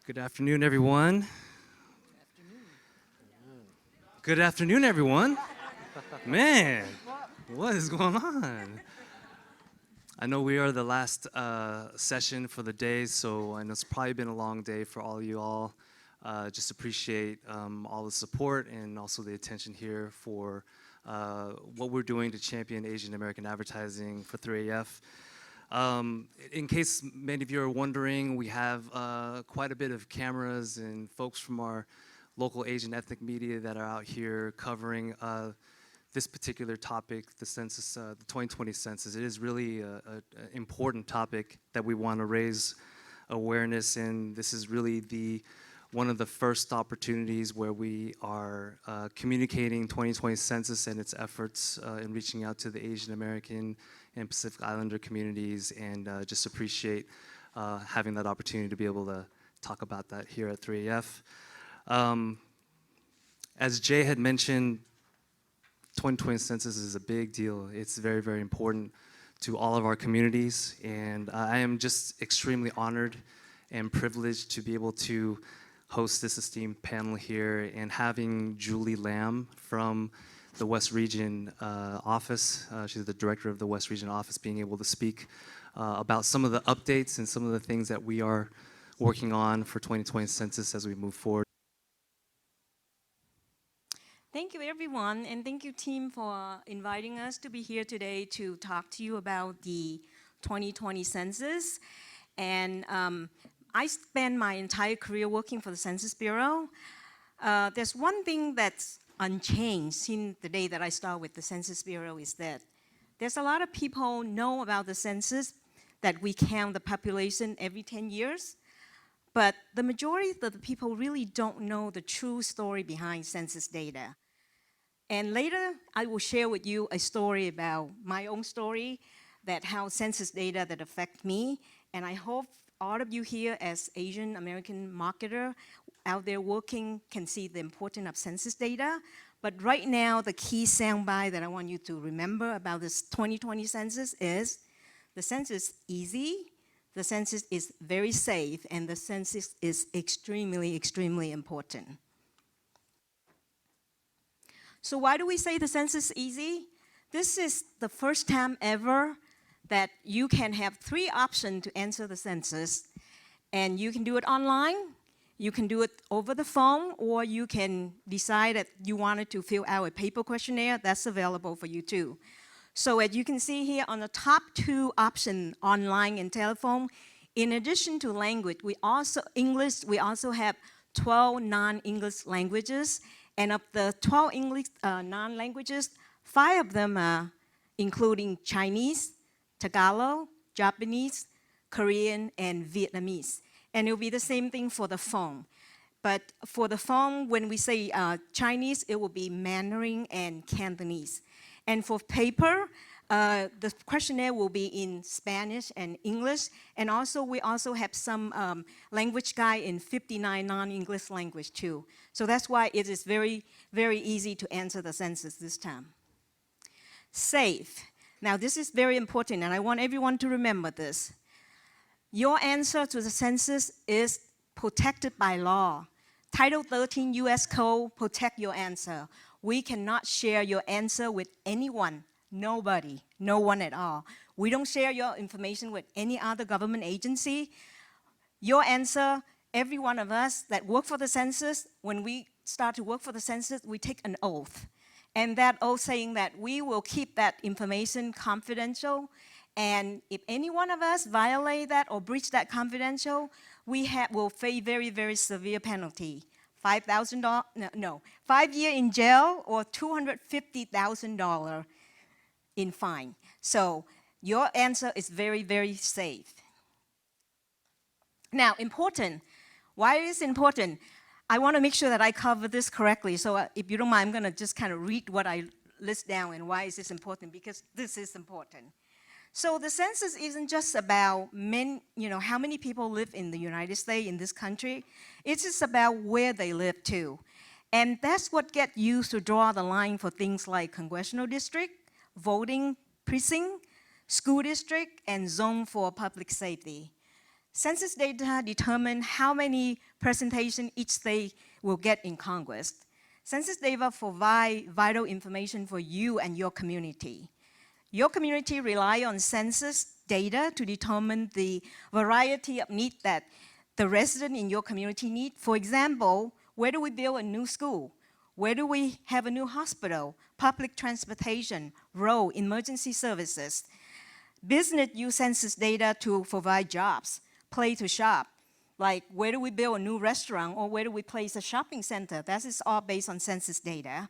Good afternoon, everyone. Good afternoon, everyone. Man, what is going on? I know we are the last session for the day, so I know it's probably been a long day for all of you all. Just appreciate all the support and also the attention here for what we're doing to champion Asian American advertising for 3AF. In case many of you are wondering, we have quite a bit of cameras and folks from our local Asian ethnic media that are out here covering this particular topic, the census, the 2020 census. It is really an important topic that we want to raise awareness in. This is really one of the first opportunities where we are communicating 2020 census and its efforts in reaching out to the Asian American and Pacific Islander communities, and just appreciate having that opportunity to be able to talk about that here at 3AF. As Jay had mentioned, 2020 census is a big deal. It's very, very important to all of our communities, and I am just extremely honored and privileged to be able to host this esteemed panel here, and having Julie Lam from the West Region office. She's the director of the West Region office, being able to speak about some of the updates and some of the things that we are working on for 2020 census as we move forward. Thank you, everyone, and thank you, team, for inviting us to be here today to talk to you about the 2020 census. And I spent my entire career working for the Census Bureau. There's one thing that's unchanged since the day that I started with the Census Bureau is that there's a lot of people know about the census, that we count the population every 10 years, but the majority of the people really don't know the true story behind census data. And later, I will share with you a story about my own story, that how census data that affect me, and I hope all of you here as Asian American marketer out there working can see the importance of census data. But right now, the key soundbite that I want you to remember about this 2020 census is the census is easy, the census is very safe, and the census is extremely, extremely important. So why do we say the census is easy? This is the first time ever that you can have 3 options to answer the census, and you can do it online, you can do it over the phone, or you can decide that you wanted to fill out a paper questionnaire. That's available for you too. So as you can see here on the top 2 options, online and telephone, in addition to language, English, we also have 12 non-English languages, and of the 12 English non-languages, 5 of them are including Chinese, Tagalog, Japanese, Korean, and Vietnamese. And it will be the same thing for the phone. But for the phone, when we say Chinese, it will be Mandarin and Cantonese. And for paper, the questionnaire will be in Spanish and English. And also, we also have some language guide in 59 non-English language too. So that's why it is very, very easy to answer the census this time. Safe. Now, this is very important, and I want everyone to remember this. Your answer to the census is protected by law. Title 13 U.S. Code protect your answer. We cannot share your answer with anyone, nobody, no one at all. We don't share your information with any other government agency. Your answer, every one of us that work for the census, when we start to work for the census, we take an oath. And that oath saying that we will keep that information confidential. And if any one of us violate that or breach that confidential, will face very, very severe penalty. $5,000, no, 5 years in jail or $250,000 in fine. So your answer is very, very safe. Now, important. Why is it important? I want to make sure that I cover this correctly. So if you don't mind, I'm going to just kind of read what I list down and why is this important, because this is important. So the census isn't just about how many people live in the United States, in this country. It's just about where they live too. And that's what gets used to draw the line for things like congressional district, voting precinct, school district, and zone for public safety. Census data determine how many presentation each state will get in Congress. Census data provide vital information for you and your community. Your community rely on census data to determine the variety of needs that the resident in your community need. For example, where do we build a new school? Where do we have a new hospital, public transportation, road, emergency services? Business use census data to provide jobs, place to shop. Like where do we build a new restaurant or where do we place a shopping center? That is all based on census data.